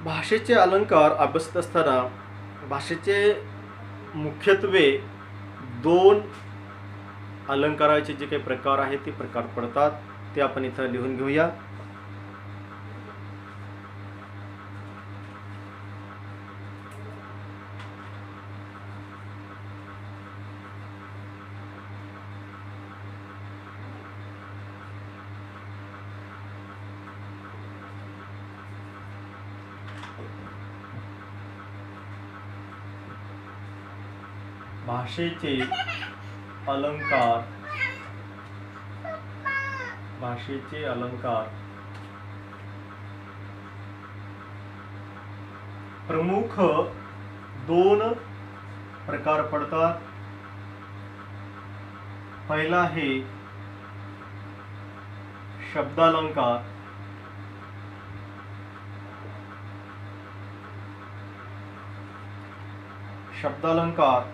भाषेचे अलंकार अभ्यासत असताना भाषेचे मुख्यत्वे दोन अलंकाराचे जे काही प्रकार आहेत ते प्रकार पडतात, ते आपण इथं लिहून घेऊया. भाषेचे अलंकार. भाषेचे अलंकार प्रमुख दोन प्रकार पडतात. पहिला आहे शब्दालंकार. शब्दालंकार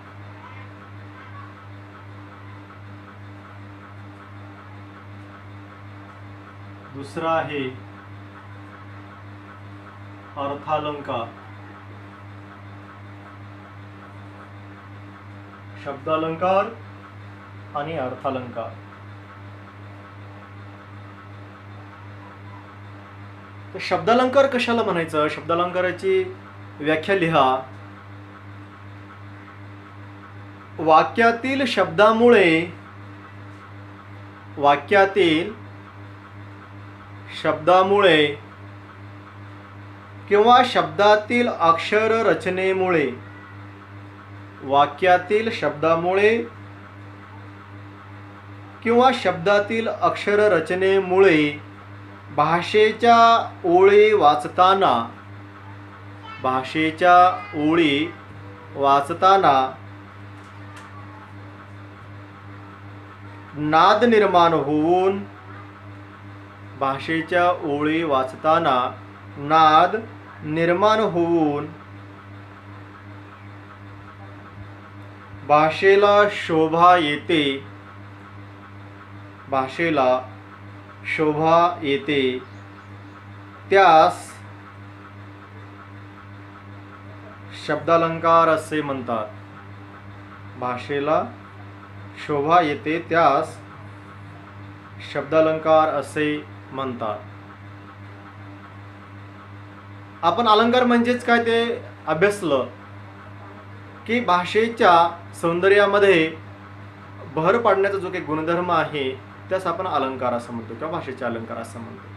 दुसरा आहे अर्थालंकार. शब्दालंकार आणि अर्थालंकार. तर शब्दालंकार कशाला म्हणायचं? शब्दालंकाराची व्याख्या लिहा. वाक्यातील शब्दामुळे किंवा शब्दातील अक्षर रचनेमुळे, वाक्यातील शब्दामुळे किंवा शब्दातील अक्षर रचनेमुळे भाषेच्या ओळी वाचताना नाद निर्माण होऊन, भाषेच्या ओळी वाचताना नाद निर्माण होऊन भाषेला शोभा येते, त्यास शब्दालंकार असे म्हणतात. भाषेला शोभा येते त्यास शब्दालंकार असे म्हणतात. आपण अलंकार म्हणजेच काय ते अभ्यासलं की भाषेच्या सौंदर्यामध्ये भर पाडण्याचा जो काही गुणधर्म आहे त्यास आपण अलंकार असं म्हणतो किंवा भाषेचे अलंकार असं म्हणतो.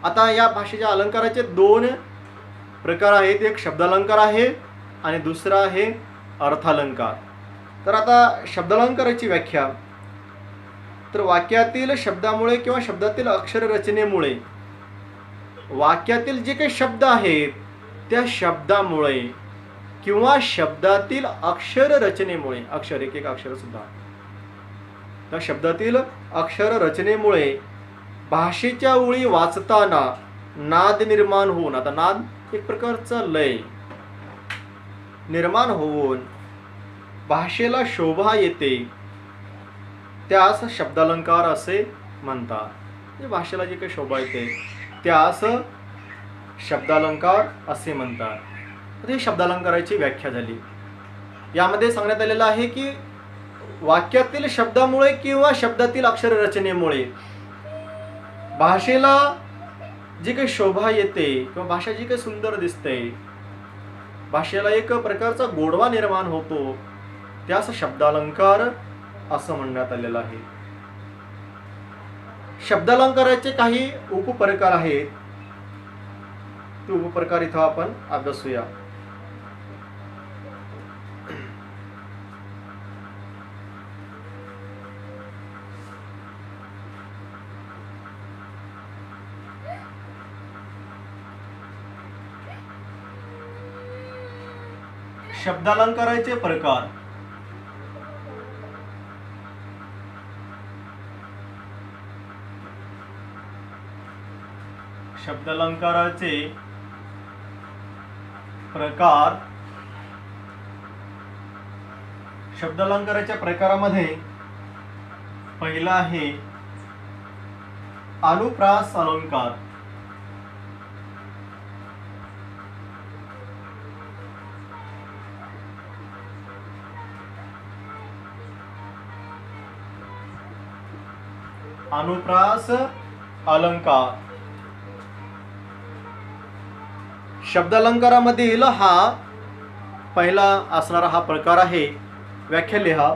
आता या भाषेच्या अलंकाराचे दोन प्रकार आहेत. एक शब्दालंकार आहे आणि दुसरा आहे अर्थालंकार. तर आता शब्दालंकाराची व्याख्या, तर वाक्यातील शब्दामुळे किंवा शब्दातील अक्षर रचनेमुळे, वाक्यातील जे काही शब्द आहेत त्या शब्दामुळे किंवा शब्दातील अक्षर रचनेमुळे, अक्षर एक अक्षर सुद्धा, त्या शब्दातील अक्षर रचनेमुळे भाषेच्या ओळी वाचताना नाद निर्माण होऊन, आता नाद एक प्रकारचा लय निर्माण होऊन भाषेला शोभा येते, त्यास शब्दालंकार असे म्हणतात. भाषेला जी काही शोभा येते त्यास शब्दालंकार असे म्हणतात. तर ही शब्दालंकाराची व्याख्या झाली. यामध्ये सांगण्यात आलेलं आहे की वाक्यातील शब्दामुळे किंवा शब्दातील अक्षर रचनेमुळे भाषेला जी काही शोभा येते किंवा भाषा जी काही सुंदर दिसते, भाषेला एक प्रकारचा गोडवा निर्माण होतो, त्यास शब्दालंकार असं म्हणण्यात आलेलं आहे. शब्दालंकाराचे काही उपप्रकार आहेत. ते उपप्रकार इथं आपण अभ्यासूया. शब्दालंकाराचे प्रकार. शब्दालंकाराचे प्रकार. शब्दालंकाराच्या प्रकारामध्ये पहिला आहे अनुप्रास अलंकार. अनुप्रास अलंकार. शब्दालंकारामधील हा पहिला असणारा हा प्रकार आहे. व्याख्या लिहा.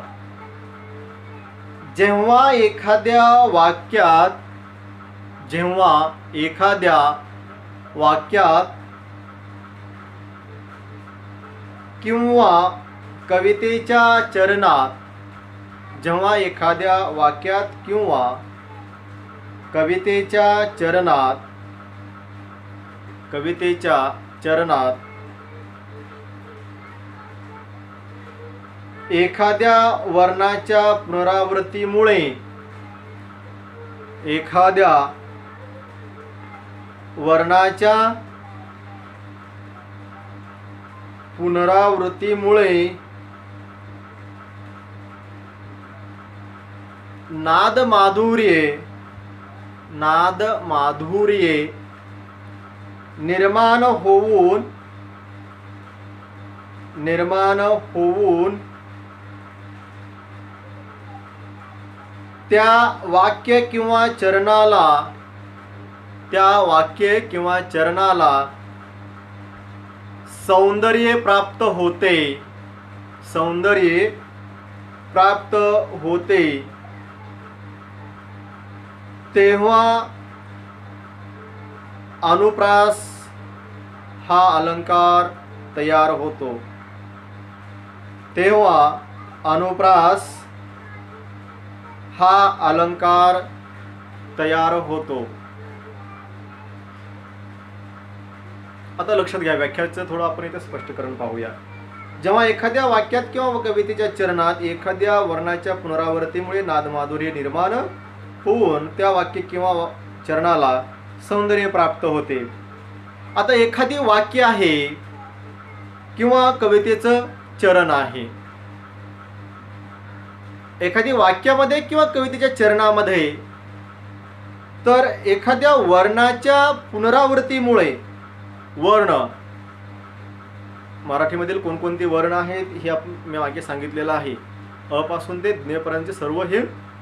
जेव्हा एखाद्या वाक्यात किंवा कवितेच्या चरणात एखाद्या वर्णाच्या पुनरावृत्तीमुळे नादमाधुर्य निर्माण होऊन त्या वाक्य किंवा चरणाला सौंदर्य प्राप्त होते तेव्हा अनुप्रास हा अलंकार तयार होतो. आता लक्षात घ्या, व्याख्याचं थोडं आपण इथे स्पष्टीकरण पाहूया. जेव्हा एखाद्या वाक्यात किंवा कवितेच्या चरणात एखाद्या वर्णाच्या पुनरावृत्तीमुळे नादमाधुर्य निर्माण होऊन त्या वाक्य किंवा चरणाला सौंदर्य प्राप्त होते. आता एखादी वाक्य आहे किंवा कवितेचं चरण आहे. एखादी वाक्यामध्ये किंवा कवितेच्या चरणामध्ये तर एखाद्या वर्णाच्या पुनरावृत्तीमुळे मराठीमधील कोणकोणते वर्ण आहेत हे मी मागे सांगितलेलं आहे. अ पासून ते ज्ञ पर्यंतचे सर्व हे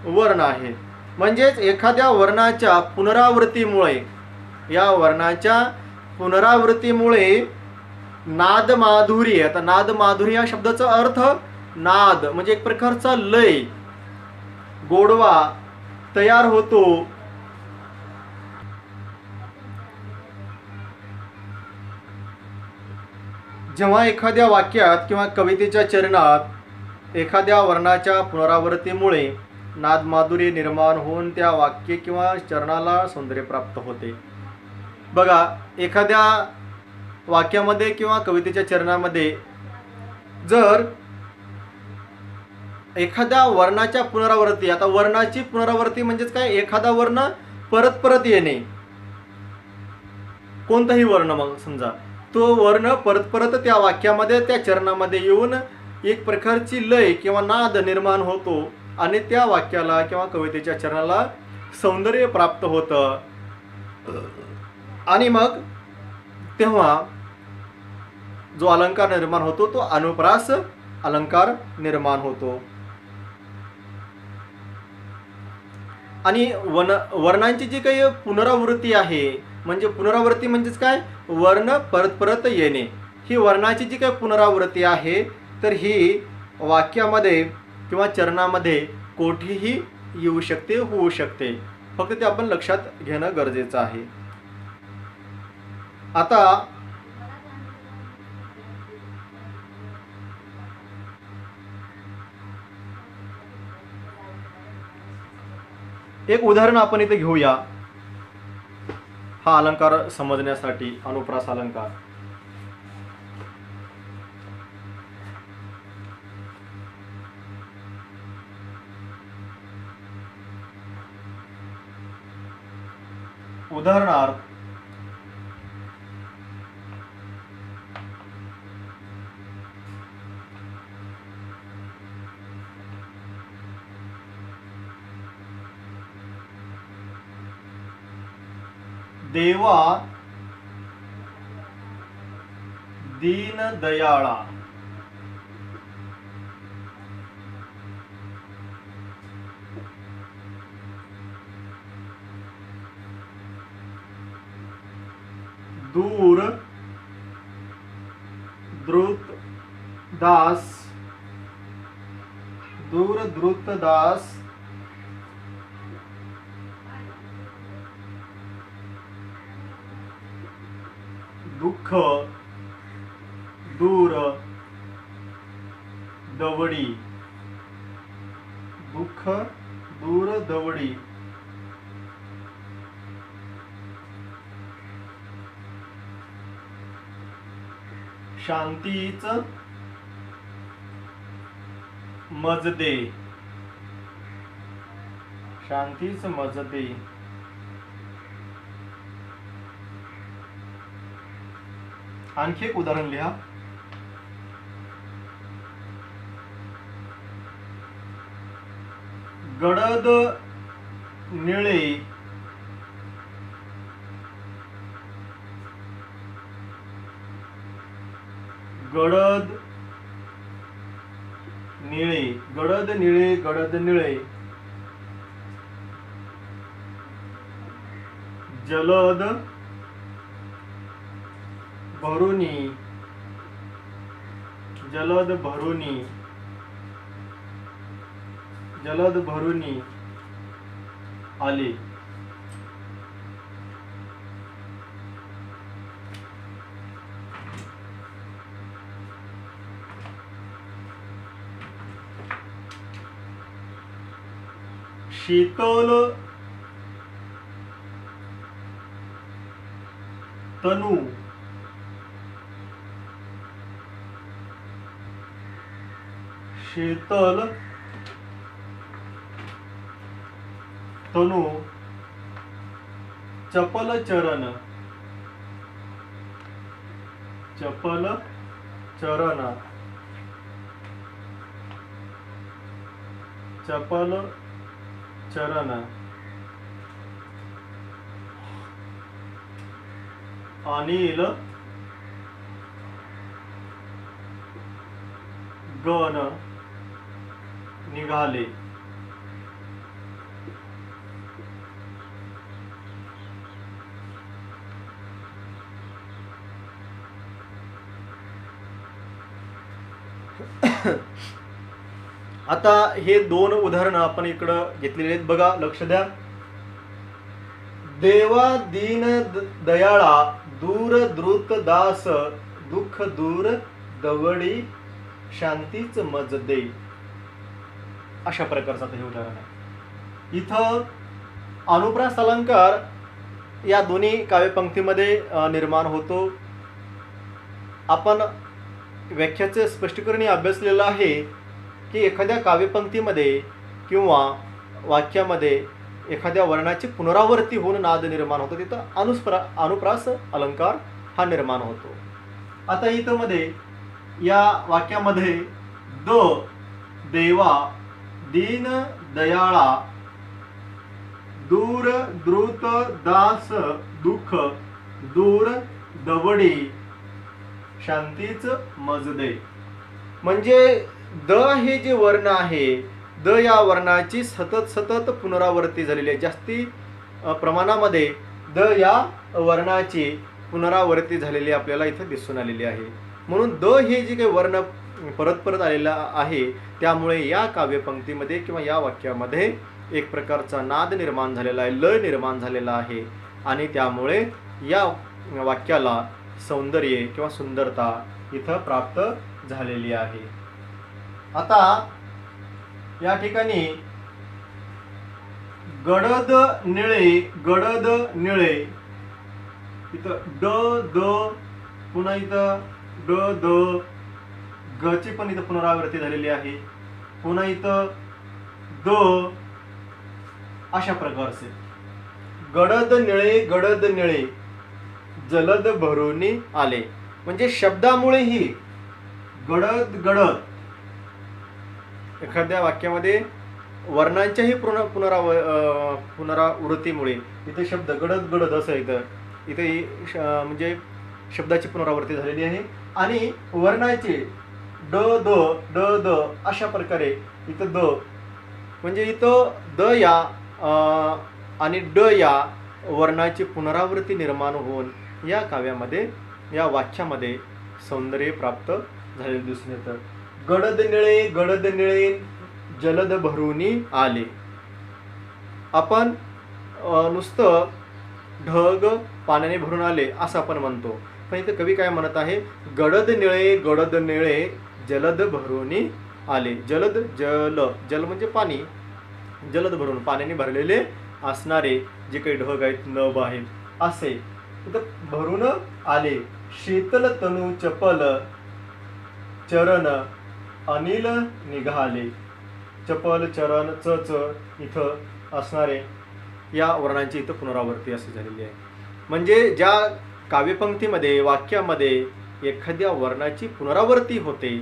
वर्ण आहेत. म्हणजेच एखाद्या वर्णाच्या पुनरावृत्तीमुळे नादमाधुर्य. आता नादमाधुर्य या शब्दाचा अर्थ नाद म्हणजे एक प्रकारचा लय, गोडवा तयार होतो. जेव्हा एखाद्या वाक्यात किंवा कवितेच्या चरणात एखाद्या वर्णाच्या पुनरावृत्तीमुळे नादमाधुर्य निर्माण होऊन त्या वाक्य किंवा चरणाला सौंदर्य प्राप्त होते. बघा, एखाद्या वाक्यामध्ये किंवा कवितेच्या चरणामध्ये जर एखाद्या वर्णाच्या पुनरावृत्ती, आता वर्णाची पुनरावृत्ती म्हणजेच काय, एखादा वर्ण परत परत येणे. कोणताही वर्ण, मग समजा तो वर्ण परत परत त्या वाक्यामध्ये त्या चरणामध्ये येऊन एक प्रकारची लय किंवा नाद निर्माण होतो आणि त्या वाक्याला किंवा कवितेच्या चरणाला सौंदर्य प्राप्त होतं. आणि मग तेव्हा जो अलंकार निर्माण होतो तो अनुप्रास अलंकार निर्माण होतो. आणि वर्णांची जी काही पुनरावृत्ती आहे, म्हणजे पुनरावृत्ती म्हणजेच काय, वर्ण परत परत येणे. ही वर्णाची जी काही पुनरावृत्ती आहे तर ही वाक्यामध्ये किंवा चरणामध्ये कोठेही येऊ शकते, होऊ शकते. फक्त ते आपण लक्षात घेणं गरजेचं आहे. आता एक उदाहरण आपण इथे घेऊया हा अलंकार समजण्यासाठी. अनुप्रास अलंकार. उदाहरणार्थ, देवा दीनदयाळा. दूर द्रुत दास, दूर द्रुत दास, दुःख दूर दवडी, दुःख दूर दवडी, शांतीच मजदे, शांतीच मजदे, आणखी एक उदाहरण लिहा. गडद निळे, गडद निळे, गडद निळे, गडद निळे, जलद भरुनी, जलद भरुनी, जलद भरुनी आले. शीतल तनु, शीतल तनु, चपल चरण, चपल चरण, चपल चरण, अनिल गण निघाले. आता हे दोन उदाहरणं आपण इकडं घेतलेली आहेत. बघा, लक्ष द्या. देवा दीन दयाळा, दूर द्रुत दास, दुःख दूर दवडी, शांतीच मज दे. अशा प्रकारचं हे उदाहरण आहे. इथं अनुप्रास अलंकार या दोन्ही काव्यपंक्तीमध्ये निर्माण होतो. आपण व्याख्याचे स्पष्टीकरण अभ्यासलेलं आहे की एखाद्या काव्यपंक्तीमध्ये किंवा वाक्यामध्ये एखाद्या वर्णाची पुनरावृत्ती होऊन नाद निर्माण होतो, तिथं अनुप्रास अलंकार हा निर्माण होतो. आता इथं मध्ये या वाक्यामध्ये द देवा दीन दयाळा, दूर द्रुत दास, दुःख दूर दवडी, शांतीच मजदे. म्हणजे द हे जे वर्ण आहे, द या वर्णाची सतत पुनरावृत्ती झालेली आहे. जास्ती प्रमाणामध्ये द या वर्णाची पुनरावृत्ती झालेली आपल्याला इथं दिसून आलेली आहे. म्हणून द हे जे काही वर्ण परत आलेला आहे, त्यामुळे या काव्यपंक्तीमध्ये किंवा या वाक्यामध्ये एक प्रकारचा नाद निर्माण झालेला आहे, लय निर्माण झालेला आहे, आणि त्यामुळे या वाक्याला सौंदर्य किंवा सुंदरता इथं प्राप्त झालेली आहे. आता या ठिकाणी गडद निळे, गडद निळे, इथं ड द, पुन्हा इथं ड द, गची पण इथं पुनरावृत्ती झालेली आहे, पुन्हा इथं द, अशा प्रकारचे गडद निळे, गडद निळे, जलद भरुनी आले. म्हणजे शब्दामुळेही गडद गडद, एखाद्या वाक्यामध्ये वर्णांच्याही पुनरावृत्तीमुळे इथे शब्द गडद गडद असं इथे म्हणजे शब्दाची पुनरावृत्ती झालेली आहे. आणि वर्णाचे ड द, ड द, अशा प्रकारे इथं द, म्हणजे इथं द या आणि ड या वर्णाची पुनरावृत्ती निर्माण होऊन या काव्यामध्ये, या वाक्यामध्ये सौंदर्य प्राप्त झालेले दिसून येतं. गडद निळे जलद भरूनी आले. आपण नुसतं ढग पाण्याने भरून आले असं आपण म्हणतो, पण इथे कवी काय म्हणत आहे, गडद निळे जलद भरूनी आले. जल म्हणजे पाणी, जलद भरून पाण्याने भरलेले असणारे जे काही ढग आहेत, नभ आहेत, असे इथं भरून आले. शीतल तनू चपल चरण अनिल निघाले. चपल चरण च इथं असणारे या वर्णांची इथं पुनरावृत्ती अशी झालेली आहे. म्हणजे ज्या काव्यपंक्तीमध्ये, वाक्यामध्ये एखाद्या वर्णाची पुनरावृत्ती होते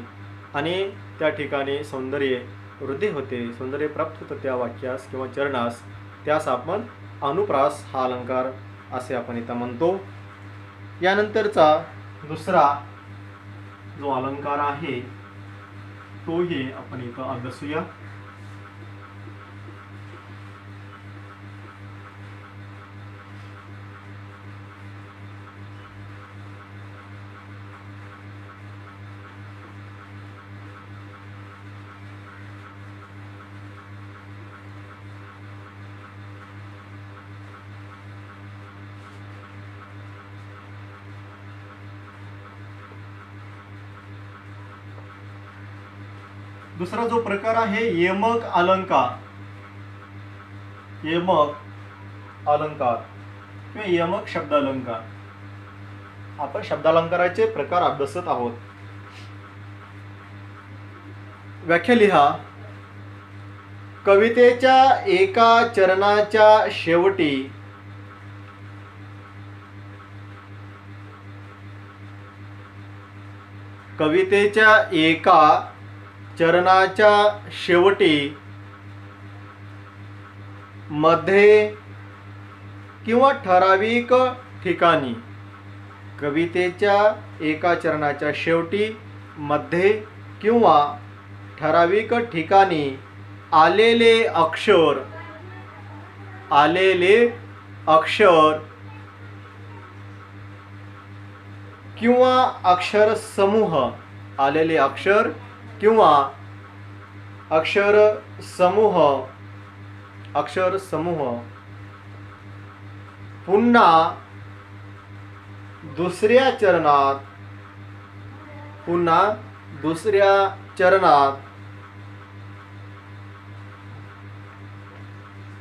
आणि त्या ठिकाणी सौंदर्य वृद्धी होते, सौंदर्य प्राप्त होतं त्या वाक्यास किंवा चरणास, त्यास आपण अनुप्रास हा अलंकार असे आपण इथं म्हणतो. यानंतरचा दुसरा जो अलंकार आहे तोही आपण इथं अभ्यासूया. दुसरा जो प्रकार आहे यमक अलंकार. यमक अलंकार किंवा यमक शब्द अलंकार. आपण शब्दालंकाराचे प्रकार अभ्यासत आहोत. व्याख्या लिहा. कवितेच्या एका चरणाच्या शेवटी कवितेच्या एका चरणाच्या शेवटी मध्ये किंवा ठराविक ठिकाणी, कवितेच्या एका चरणाच्या शेवटी मध्ये किंवा ठराविक ठिकाणी आलेले अक्षर किंवा अक्षर समूह, आलेले अक्षर किंवा अक्षर समूह पुन्हा दुसऱ्या चरणात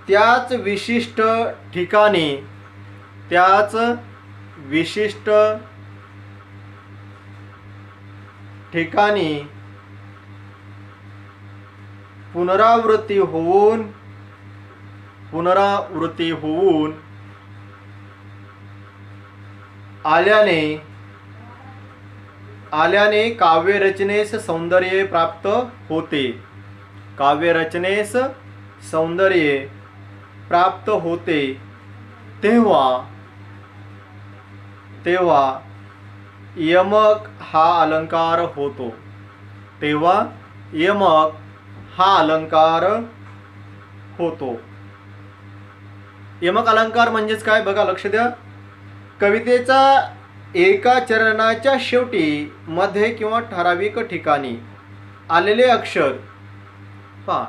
त्याच विशिष्ट ठिकाणी पुनरावृत्ती होऊन आल्याने काव्यरचनेस सौंदर्य प्राप्त होते. काव्यरचनेस सौंदर्य प्राप्त होते तेव्हा यमक हा अलंकार होतो. तेव्हा यमक हा अलंकार होतो. यमक अलंकार म्हणजेच काय बघा, लक्ष द्या. कवितेचा एका चरणाच्या शेवटी मध्ये किंवा ठराविक ठिकाणी आलेले अक्षर. पहा,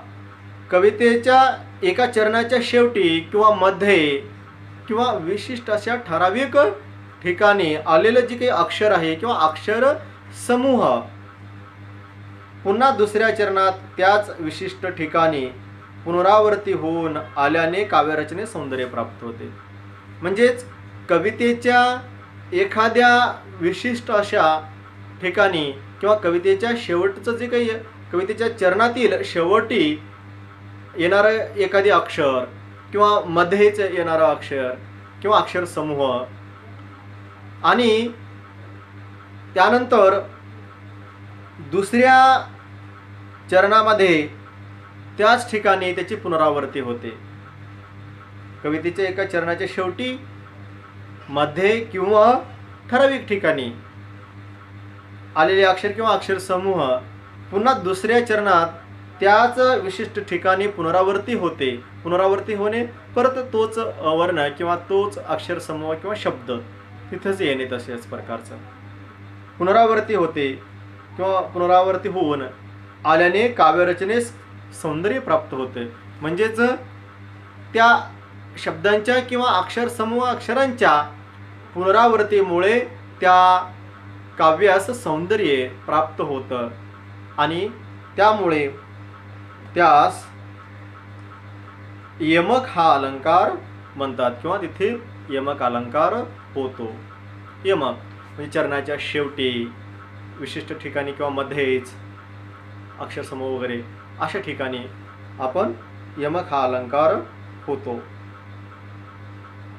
कवितेच्या एका चरणाच्या शेवटी किंवा मध्ये किंवा विशिष्ट अशा ठराविक ठिकाणी आलेलं जे काही अक्षर आहे किंवा अक्षर समूह पुन्हा दुसऱ्या चरणात त्याच विशिष्ट ठिकाणी पुनरावृत्ती होऊन आल्याने काव्यरचनेस सौंदर्य प्राप्त होते. म्हणजेच कवितेच्या एखाद्या विशिष्ट अशा ठिकाणी किंवा कवितेच्या शेवटचं जे काही, कवितेच्या चरणातील शेवटी येणारं एखादी अक्षर किंवा मध्येच येणारं अक्षर किंवा अक्षर समूह आणि त्यानंतर दुसऱ्या चरणामध्ये त्याच ठिकाणी त्याची पुनरावृत्ती होते. कवितेच्या एका चरणाच्या शेवटी मध्ये किंवा ठराविक ठिकाणी आलेले अक्षर किंवा अक्षर समूह पुन्हा दुसऱ्या चरणात त्याच विशिष्ट ठिकाणी पुनरावृत्ती होते. पुनरावृत्ती होणे, परत तोच वर्ण किंवा तोच अक्षर समूह किंवा शब्द तिथंच येणे तशाच प्रकारचं पुनरावृत्ती होते किंवा पुनरावृत्ती होऊन आल्याने काव्यरचनेस सौंदर्य प्राप्त होते. म्हणजेच त्या शब्दांच्या किंवा अक्षर समूह अक्षरांच्या पुनरावृत्तीमुळे त्या काव्यास सौंदर्य प्राप्त होतं आणि त्यामुळे त्यास यमक हा अलंकार म्हणतात किंवा तिथे यमक अलंकार होतो. यमक म्हणजे चरणाच्या शेवटी विशिष्ट ठिकाणी किंवा मध्येच अक्षरसमूह वगैरे अशा ठिकाणी आपण यमक हा अलंकार होतो.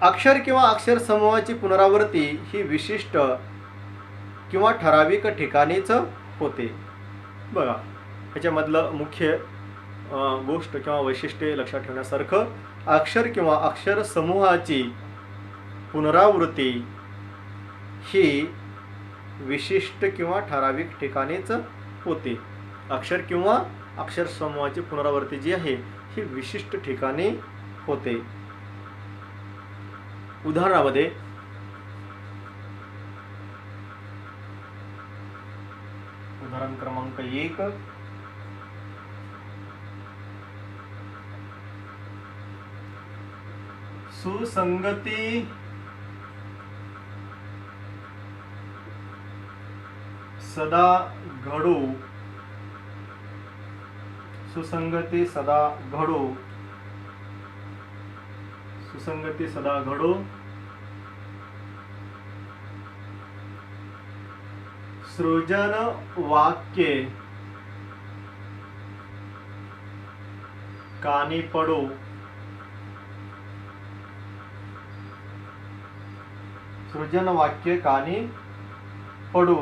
अक्षर किंवा अक्षर समूहाची पुनरावृत्ती ही विशिष्ट किंवा ठराविक ठिकाणीच होते. बघा ह्याच्यामधलं मुख्य गोष्ट किंवा वैशिष्ट्य लक्षात ठेवण्यासारखं अक्षर किंवा अक्षर समूहाची पुनरावृत्ती ही विशिष्ट किंवा ठराविक ठिकाणीच होते. अक्षर किंवा अक्षर समूहाची पुनरावृत्ती जी आहे ही विशिष्ट ठिकाणी होते. उदाहरणामध्ये उदाहरण क्रमांक 1 सुसंगती सदा घडो. सुसंगती सदा घडो. सुसंगती सदा घडो. सृजन वाक्य कानी पडो. सृजन वाक्य कानी पडो.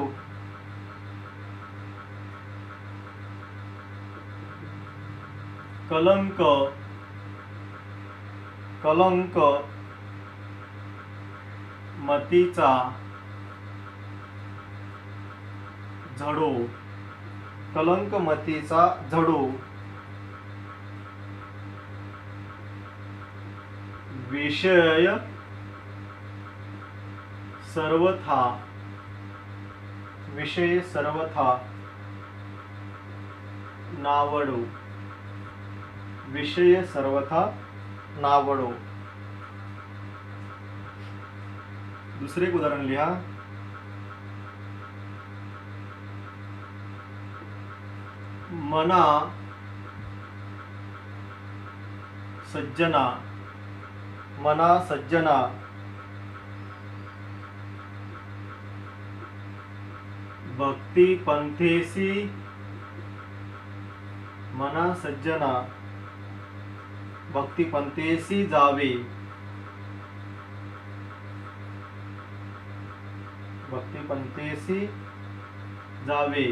कलंक कलंक मतीचा झडो. कलंक मतीचा झडो. विषय सर्वथा. विषय सर्वथा नावडो. विषय सर्वथा नावडो. दुसरे एक उदाहरण लिहा. मना सज्जना. मना सज्जना भक्ती पंथेसी. मना सज्जना भक्ती पंथेसी जावे. भक्ती पंथेसी जावे.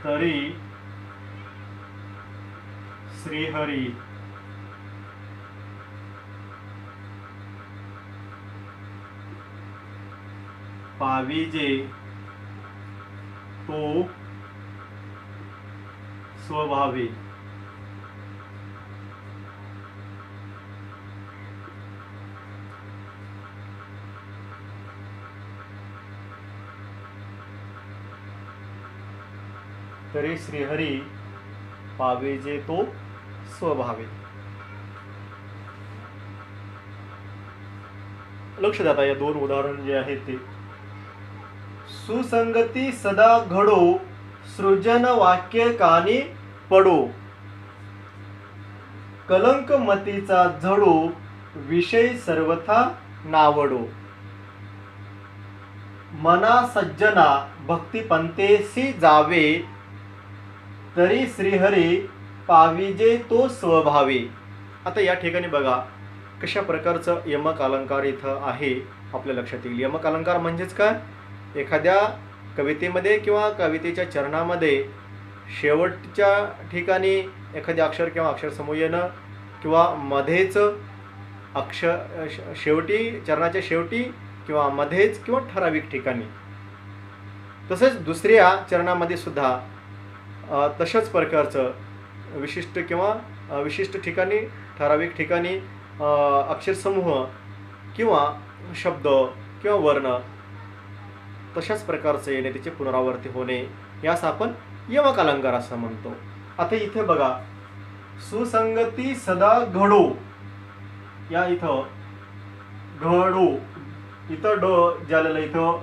तरी श्रीहरी. पाविजे तो स्वभावी. तरी श्रीहरी पावेजे तो स्वभावे. लक्ष द्या आता या दोन उदाहरण जे आहेत ते. सुसंगती सदा घडो. सृजन वाक्य कानी पडो. कलंक मतीचा झडो. विषय सर्वथा नावडो. मना सज्जना भक्ती पंथेसी जावे. तरी श्रीहरी पाविजे तो स्वभावी. आता या ठिकाणी बघा कशा प्रकारचं यमक अलंकार इथं आहे आपल्या लक्षात येईल. यमक अलंकार म्हणजेच काय, एखाद्या कवितेमध्ये किंवा कवितेच्या चरणामध्ये शेवटच्या ठिकाणी एखादे अक्षर किंवा अक्षरसमूह येणं किंवा मध्येच शेवटी चरणाच्या शेवटी किंवा मध्येच किंवा ठराविक ठिकाणी. तसेच दुसऱ्या चरणामध्ये सुद्धा तशाच प्रकारचं विशिष्ट किंवा विशिष्ट ठिकाणी, ठराविक ठिकाणी अक्षरसमूह किंवा शब्द किंवा वर्ण तशाच प्रकारचे येणे, त्याचे पुनरावृत्ती होणे, यास आपण यमक अलंकार असं म्हणतो. आता इथे बघा, सुसंगती सदा घडो, या इथं घडो, इथं ड झालेलं, इथं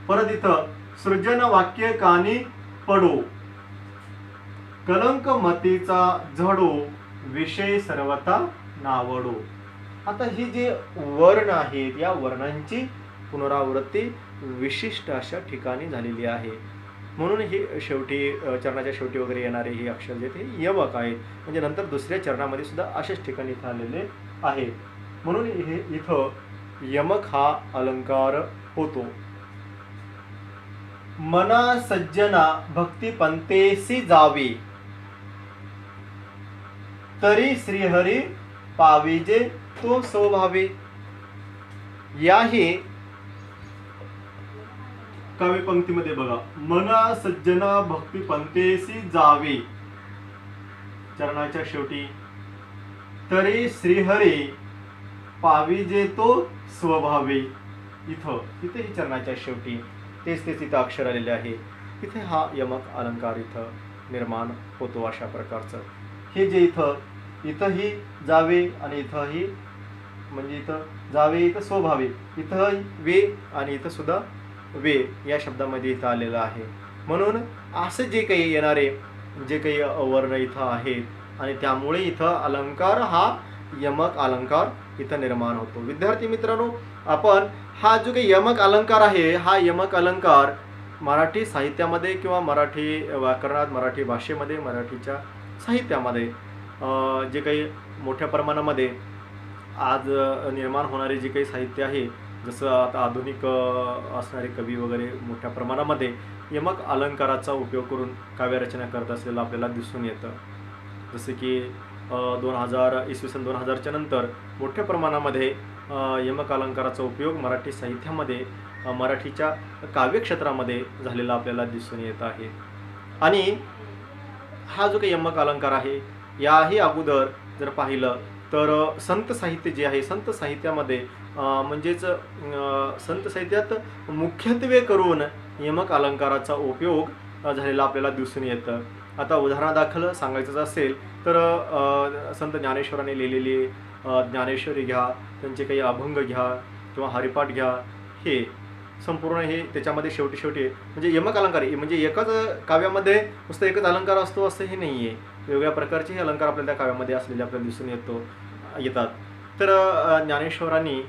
परत इथं सृजन वाक्य कानी पडो, कलंक मतीचा झडो, विषय सर्वता नावडो. आता ही जे वर्ण आहेत, या वर्णांची पुनरावृत्ती विशिष्ट अशा ठिकाणी झालेली आहे. म्हणून ही शेवटी चरणाच्या शेवटी वगैरे येणारे हे अक्षर जे ते यमक आहेत. म्हणजे नंतर दुसऱ्या चरणामध्ये सुद्धा अशाच ठिकाणी इथं आलेले आहेत. म्हणून हे इथं यमक हा अलंकार होतो. मना सज्जना भक्ती पंथेसी जावी, तरी श्रीहरी पाविजे तो स्वभावे. याही काव्य पंक्तीमध्ये बघा, मना सज्जना भक्ती पंथेसी जावे, चरणाच्या शेवटी, तरी श्रीहरी पाविजे तो स्वभावे. इथे ही चरणाच्या शेवटी तेच इथं अक्षर आलेले आहे. इथे हा यमक अलंकार इथं निर्माण होतो. अशा प्रकारचं हे जे इथंही जावे आणि इथंही, म्हणजे इथं जावे, इथं स्वभावे, इथं वे आणि इथं सुद्धा वे या शब्दामध्ये इथं आलेलं आहे. म्हणून असं जे काही येणारे जे काही वर्ण इथं आहेत आणि त्यामुळे इथं अलंकार हा यमक अलंकार इथं निर्माण होतो. विद्यार्थी मित्रांनो, आपण हा जो काही यमक अलंकार आहे, हा यमक अलंकार मराठी साहित्यामध्ये किंवा मराठी व्याकरणात, मराठी भाषेमध्ये, मराठीच्या साहित्यामध्ये जे काही मोठ्या प्रमाणामध्ये आज निर्माण होणारे जे काही साहित्य आहे, जसं आता आधुनिक असणारे कवी वगैरे मोठ्या प्रमाणामध्ये यमक अलंकाराचा उपयोग करून काव्यरचना करत असलेलं आपल्याला दिसून येतं. जसे की 2000 सन 2000च्या नंतर मोठ्या प्रमाणामध्ये यमक अलंकाराचा उपयोग मराठी साहित्यामध्ये, मराठीच्या काव्यक्षेत्रामध्ये झालेला आपल्याला दिसून येत आहे. आणि हा जो काही यमक अलंकार आहे, याही अगोदर जर पाहिलं तर संत साहित्य जे आहे, संत साहित्यामध्ये म्हणजेच संत साहित्यात मुख्यत्वे करून यमक अलंकाराचा उपयोग झालेला आपल्याला दिसून येतं. आता उदाहरणादाखल सांगायचं असेल तर संत ज्ञानेश्वरांनी लिहिलेली ज्ञानेश्वरी घ्या, त्यांचे काही अभंग घ्या किंवा हरिपाठ घ्या, हे संपूर्ण हे त्याच्यामध्ये शेवटी म्हणजे यमक अलंकार म्हणजे एकाच काव्यामध्ये नुसतं एकच अलंकार असतो असं हे नाही आहे. वेगवेगळ्या प्रकारचे हे अलंकार आपल्याला त्या काव्यामध्ये असलेले आपल्याला दिसून येतात. तर ज्ञानेश्वरांनी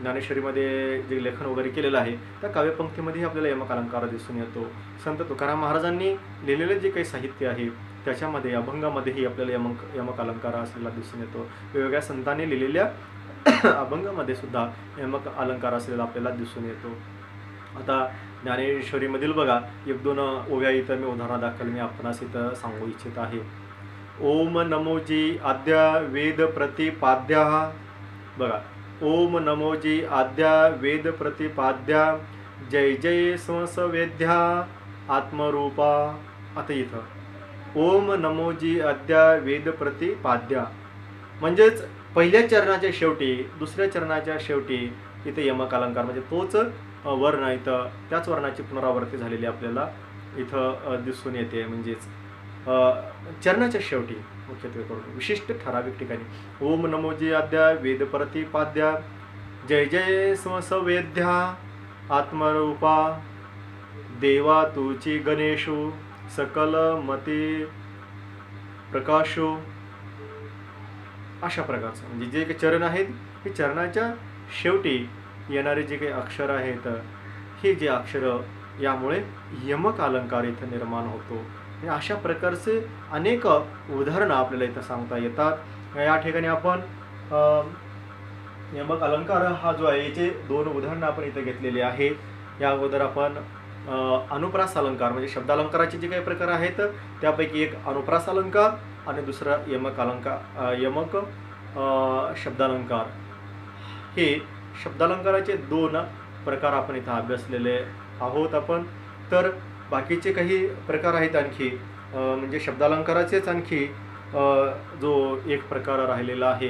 ज्ञानेश्वरीमध्ये जे लेखन वगैरे केलेलं आहे त्या काव्यपंक्तीमध्ये आपल्याला यमक अलंकार दिसून येतो. संत तुकाराम महाराजांनी लिहिलेले जे काही साहित्य आहे त्याच्यामध्ये, अभंगामध्येही आपल्याला यमक अलंकार असलेला दिसून येतो. वेगवेगळ्या संतांनी लिहिलेल्या अभंगामध्ये सुद्धा यमक अलंकार असलेला आपल्याला दिसून येतो. आता ज्ञानेश्वरीमधील बघा, 1-2 ओव्या इथं मी उदाहरणादाखल मी आपणास इथं सांगू इच्छित आहे. ओम नमोजी आद्या वेद प्रतिपाद्या, बघा, ओम नमोजी आद्या वेद प्रतिपाद्या, जय जय संसवेद्या आत्मरूपा. आता इथं ओम नमोजी आद्या वेद प्रतिपाद्या म्हणजेच पहिल्या चरणाच्या शेवटी, दुसऱ्या चरणाच्या शेवटी इथे यमक अलंकार म्हणजे तोच वर्ण इथं त्याच वर्णाची पुनरावृत्ती झालेली आपल्याला इथं दिसून येते. म्हणजेच चरणाच्या शेवटी मुख्यत्वे करून विशिष्ट ठराविक ठिकाणी ओम नमोजी आद्या वेद प्रतिपाद्या, जय जय संसवेद्या आत्मरूपा, देवा तुची गणेशो सकल मती प्रकाशो. अशा प्रकारचं म्हणजे जे काही चरण आहेत हे चरणाच्या शेवटी येणारे जे काही अक्षर आहेत, हे जे अक्षर यामुळे यमक अलंकार इथं निर्माण होतो. अशा प्रकारचे अनेक उदाहरणं आपल्याला इथं सांगता येतात. या ठिकाणी आपण यमक अलंकार हा जो आहे याचे 2 उदाहरणं आपण इथं घेतलेली आहेत. या अगोदर आपण अनुप्रास अलंकार म्हणजे शब्दालंकाराचे जे काही प्रकार आहेत त्यापैकी एक अनुप्रास अलंकार आणि दुसरा यमक शब्दालंकार, हे शब्दालंकाराचे 2 प्रकार आपण इथं अभ्यासलेले आहोत आपण. तर बाकीचे काही प्रकार आहेत आणखी, म्हणजे शब्दालंकाराचेच आणखी जो एक प्रकार राहिलेला आहे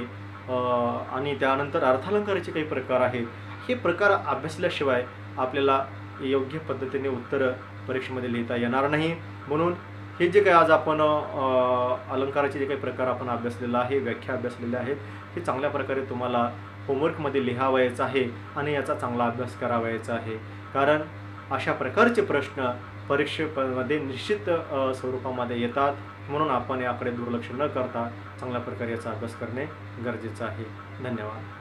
आणि त्यानंतर अर्थालंकाराचे काही प्रकार आहेत. हे प्रकार अभ्यासल्याशिवाय आपल्याला योग्य पद्धतीने उत्तरं परीक्षेमध्ये लिहिता येणार नाही. म्हणून हे जे काही आज आपण अलंकाराचे जे काही प्रकार आपण अभ्यासलेला आहे, व्याख्या अभ्यासलेल्या आहेत, हे चांगल्या प्रकारे तुम्हाला होमवर्कमध्ये लिहावायचं आहे आणि याचा चांगला अभ्यास करावायचा आहे. कारण अशा प्रकारचे प्रश्न परीक्षेमध्ये निश्चित स्वरूपामध्ये येतात. म्हणून आपण याकडे दुर्लक्ष न करता चांगल्या प्रकारे याचा अभ्यास करणे गरजेचं आहे. धन्यवाद.